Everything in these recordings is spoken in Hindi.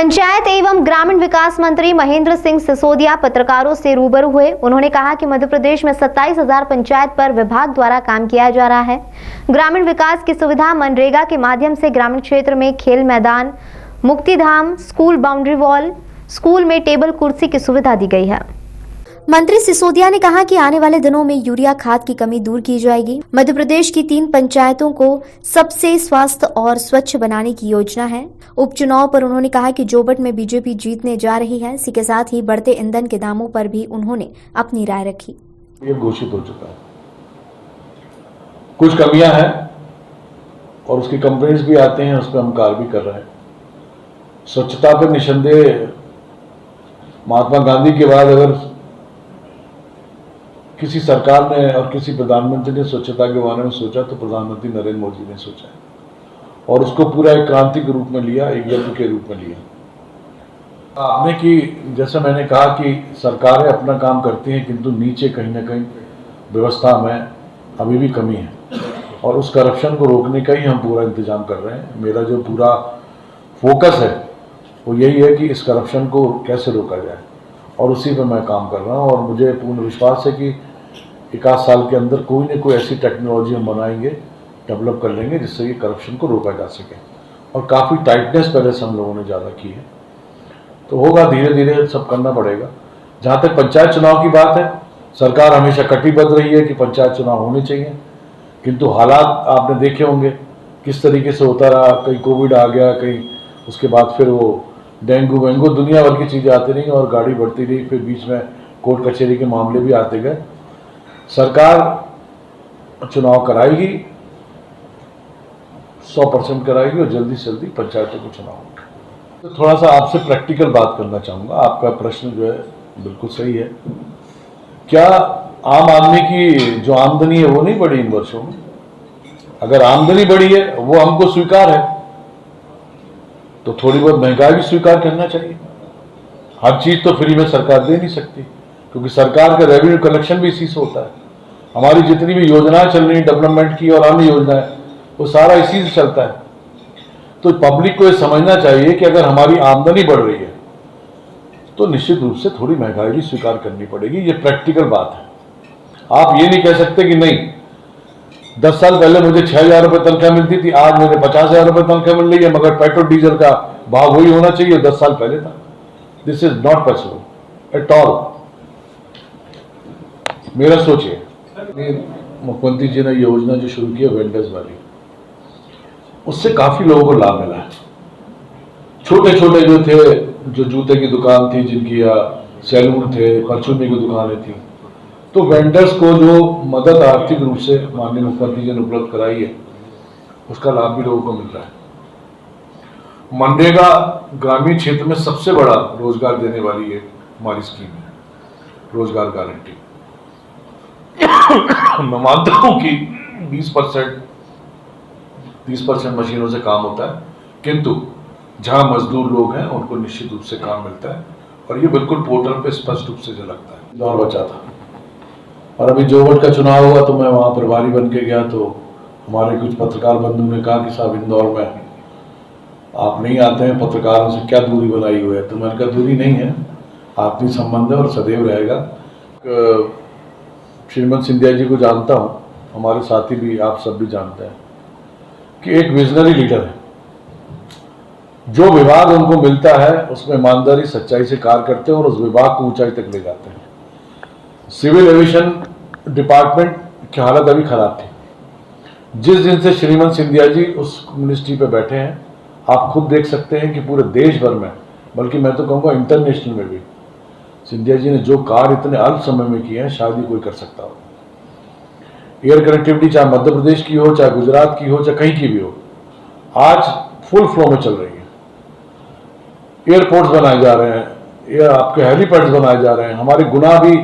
पंचायत एवं ग्रामीण विकास मंत्री महेंद्र सिंह सिसोदिया पत्रकारों से रूबरू हुए। उन्होंने कहा कि मध्य प्रदेश में 27,000 पंचायत पर विभाग द्वारा काम किया जा रहा है। ग्रामीण विकास की सुविधा मनरेगा के माध्यम से ग्रामीण क्षेत्र में खेल मैदान, मुक्तिधाम, स्कूल बाउंड्री वॉल, स्कूल में टेबल कुर्सी की सुविधा दी गई है। मंत्री सिसोदिया ने कहा कि आने वाले दिनों में यूरिया खाद की कमी दूर की जाएगी। मध्य प्रदेश की 3 पंचायतों को सबसे स्वस्थ और स्वच्छ बनाने की योजना है। उपचुनाव पर उन्होंने कहा कि जोबट में बीजेपी जीतने जा रही है। इसी के साथ ही बढ़ते ईंधन के दामों पर भी उन्होंने अपनी राय रखी। ये घोषित हो चुका है, कुछ कमियां हैं और उसकी कंप्लेंट्स भी आते हैं, उस पर हम कार्य भी कर रहे हैं। स्वच्छता पर निसंदेह महात्मा गांधी के बाद अगर किसी सरकार ने और किसी प्रधानमंत्री ने स्वच्छता के बारे में सोचा तो प्रधानमंत्री नरेंद्र मोदी ने सोचा है और उसको पूरा एक क्रांति के रूप में लिया, एक यज्ञ के रूप में लिया। आपने कि जैसे मैंने कहा कि सरकारें अपना काम करती हैं, किंतु नीचे कहीं ना कहीं व्यवस्था में अभी भी कमी है और उस करप्शन को रोकने का ही हम पूरा इंतजाम कर रहे हैं। मेरा जो पूरा फोकस है वो यही है कि इस करप्शन को कैसे रोका जाए और उसी पर मैं काम कर रहा हूँ और मुझे पूर्ण विश्वास है कि 1 साल के अंदर कोई ना कोई ऐसी टेक्नोलॉजी हम बनाएंगे, डेवलप कर लेंगे जिससे ये करप्शन को रोका जा सके। और काफ़ी टाइटनेस पहले से हम लोगों ने ज़्यादा की है, तो होगा, धीरे धीरे सब करना पड़ेगा। जहाँ तक पंचायत चुनाव की बात है, सरकार हमेशा कटिबद्ध रही है कि पंचायत चुनाव होने चाहिए, किंतु हालात आपने देखे होंगे किस तरीके से होता रहा। कहीं कोविड आ गया, कहीं उसके बाद फिर वो डेंगू वेंगू दुनिया भर की चीज़ें आती रही और गाड़ी बढ़ती रही, फिर बीच में कोर्ट कचहरी के मामले भी आते गए। सरकार चुनाव कराएगी, 100% कराएगी और जल्दी से जल्दी पंचायतों को चुनाव होगा। तो थोड़ा सा आपसे प्रैक्टिकल बात करना चाहूँगा। आपका प्रश्न जो है बिल्कुल सही है। क्या आम आदमी की जो आमदनी है वो नहीं बढ़ी इन वर्षों में? अगर आमदनी बढ़ी है वो हमको स्वीकार है, तो थोड़ी बहुत महंगाई भी स्वीकार करना चाहिए। हर चीज तो फ्री में सरकार दे नहीं सकती, क्योंकि सरकार का रेवेन्यू कलेक्शन भी इसी से होता है। हमारी जितनी भी योजनाएं चल रही डेवलपमेंट की और अन्य योजनाएं, वो सारा इसी से चलता है। तो पब्लिक को ये समझना चाहिए कि अगर हमारी आमदनी बढ़ रही है तो निश्चित रूप से थोड़ी महंगाई भी स्वीकार करनी पड़ेगी। ये प्रैक्टिकल बात है। आप ये नहीं कह सकते कि नहीं, 10 साल पहले मुझे 6,000 रुपये तनख्वाह मिलती थी, आज मुझे 50,000 रुपये तनख्वाह मिल रही है, मगर पेट्रोल डीजल का भाव वही होना चाहिए 10 साल पहले था। This is not possible at all. मेरा सोचिए, मुख्यमंत्री जी ने योजना जो शुरू की है वेंडर्स वाली, उससे काफी लोगों को लाभ मिला है। छोटे छोटे जो थे, जो जूते की दुकान थी जिनकी, या सैलून थे, परचूनी की दुकानें थी, तो वेंडर्स को जो मदद आर्थिक रूप से माननीय मुख्यमंत्री जी ने उपलब्ध कराई है, उसका लाभ भी लोगों को मिल रहा है। मनरेगा ग्रामीण क्षेत्र में सबसे बड़ा रोजगार देने वाली ये हमारी स्कीम है, रोजगार गारंटी। मैं मानता हूं कि 30% मशीनों से काम होता है, किंतु जहां मजदूर लोग हैं उनको निश्चित रूप से काम मिलता है और ये बिल्कुल पोर्टल पे स्पष्ट रूप से झलकता है। इंदौर बचा था और अभी जोबट का चुनाव हुआ तो मैं वहां प्रभारी बन के गया, तो हमारे कुछ पत्रकार बंधु ने कहा कि साहब इंदौर में आप नहीं आते हैं, पत्रकारों से क्या दूरी बनाई हुई है? तो मैंने कहा दूरी नहीं है, आत्मीय संबंध है और सदैव रहेगा। श्रीमती सिंधिया जी को जानता हूँ, हमारे साथी भी, आप सब भी जानते हैं कि एक विजनरी लीडर है। जो विभाग उनको मिलता है उसमें ईमानदारी सच्चाई से कार्य करते हैं और उस विभाग को ऊंचाई तक ले जाते हैं। सिविल एविएशन डिपार्टमेंट की हालत अभी खराब थी। जिस दिन से श्रीमती सिंधिया जी उस मिनिस्ट्री पे बैठे हैं, आप खुद देख सकते हैं कि पूरे देश भर में, बल्कि मैं तो कहूँगा इंटरनेशनल में भी, सिंधिया जी ने जो कार्य इतने अल्प समय में किए हैं शायद ही कोई कर सकता हो। एयर कनेक्टिविटी चाहे मध्य प्रदेश की हो, चाहे गुजरात की हो, चाहे कहीं की भी हो, आज फुल फ्लो में चल रही है। एयरपोर्ट्स बनाए जा रहे हैं, या आपके हेलीपैड्स बनाए जा रहे हैं। हमारे गुना भी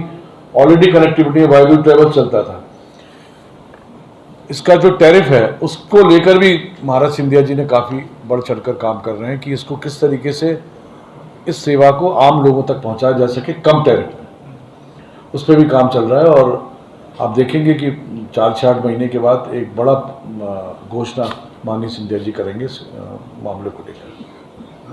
ऑलरेडी कनेक्टिविटी वायु ट्रेवल चलता था। इसका जो टैरिफ है उसको लेकर भी महाराज सिंधिया जी ने काफ़ी बढ़ चढ़कर काम कर रहे हैं कि इसको किस तरीके से इस सेवा को आम लोगों तक पहुंचाया जा सके कम टैरिफ में। उस पर भी काम चल रहा है और आप देखेंगे कि 4-6 महीने के बाद एक बड़ा घोषणा माननीय सिंधिया जी करेंगे इस मामले को लेकर।